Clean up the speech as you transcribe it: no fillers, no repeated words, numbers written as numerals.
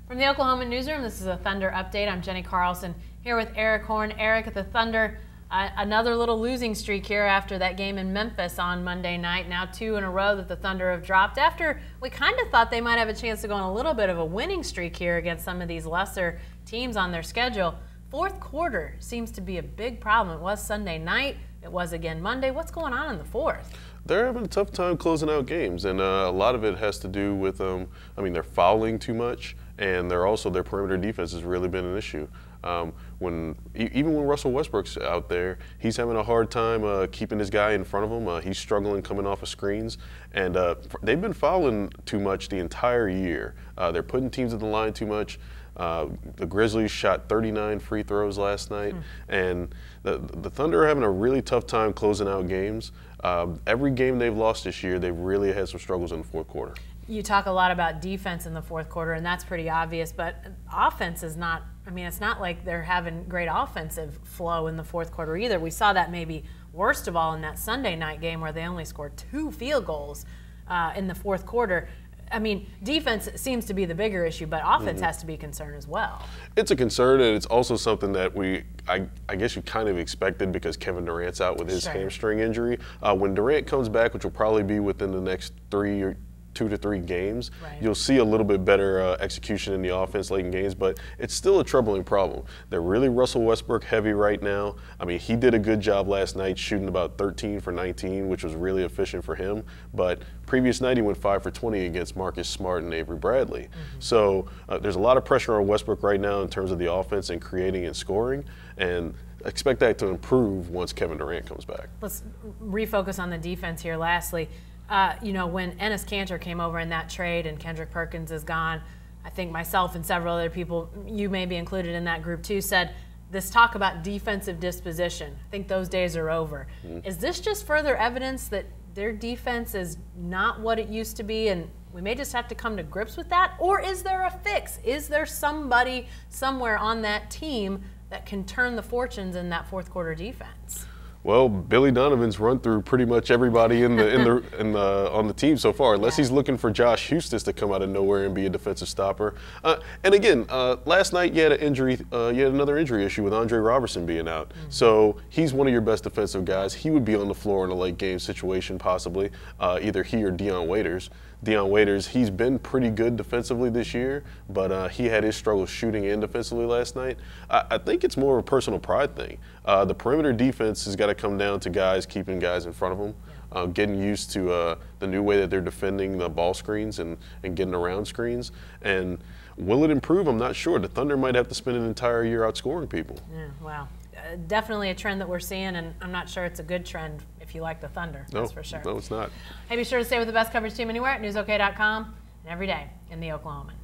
From the Oklahoma Newsroom, this is a Thunder Update. I'm Jenni Carlson here with Erik Horn. Erik, at the Thunder, another little losing streak here after that game in Memphis on Monday night. Now 2 in a row that the Thunder have dropped after we kind of thought they might have a chance to go on a little bit of a winning streak here against some of these lesser teams on their schedule. Fourth quarter seems to be a big problem. It was Sunday night. It was again Monday. What's going on in the fourth? They're having a tough time closing out games, and a lot of it has to do with, they're fouling too much, and their perimeter defense has really been an issue. Even when Russell Westbrook's out there, he's having a hard time keeping his guy in front of him. He's struggling coming off of screens, and they've been fouling too much the entire year. They're putting teams at the line too much. The Grizzlies shot 39 free throws last night, and the Thunder are having a really tough time closing out games. Every game they've lost this year, they've really had some struggles in the fourth quarter. You talk a lot about defense in the fourth quarter, and that's pretty obvious, but offense is not, it's not like they're having great offensive flow in the fourth quarter either. We saw that maybe worst of all in that Sunday night game where they only scored 2 field goals in the fourth quarter. Defense seems to be the bigger issue, but offense has to be a concern as well. It's a concern, and it's also something that I guess you kind of expected because Kevin Durant's out with his hamstring injury. When Durant comes back, which will probably be within the next 2 to 3 games, you'll see a little bit better execution in the offense late in games, but it's still a troubling problem. They're really Russell Westbrook heavy right now. He did a good job last night shooting about 13 for 19, which was really efficient for him, but previous night he went 5 for 20 against Marcus Smart and Avery Bradley. So there's a lot of pressure on Westbrook right now in terms of the offense and creating and scoring, and expect that to improve once Kevin Durant comes back. Let's refocus on the defense here lastly. When Enes Kanter came over in that trade and Kendrick Perkins is gone, I think myself and several other people, you may be included in that group too, said this talk about defensive disposition, I think those days are over. Is this just further evidence that their defense is not what it used to be and we may just have to come to grips with that? Or is there a fix? Is there somebody somewhere on that team that can turn the fortunes in that fourth quarter defense? Well, Billy Donovan's run through pretty much everybody on the team so far, unless he's looking for Josh Huestis to come out of nowhere and be a defensive stopper. And again, last night you had another injury issue with Andre Robertson being out. So he's one of your best defensive guys. He would be on the floor in a late game situation possibly, either he or Dion Waiters. Dion Waiters, he's been pretty good defensively this year, but he had his struggles shooting and defensively last night. I think it's more of a personal pride thing. The perimeter defense has got to come down to guys keeping guys in front of them, getting used to the new way that they're defending the ball screens and getting around screens. And will it improve? I'm not sure. The Thunder might have to spend an entire year outscoring people. Yeah, wow. Definitely a trend that we're seeing, and I'm not sure it's a good trend if you like the Thunder. That's for sure. No, it's not. Hey, be sure to stay with the best coverage team anywhere at newsok.com and every day in the Oklahoman.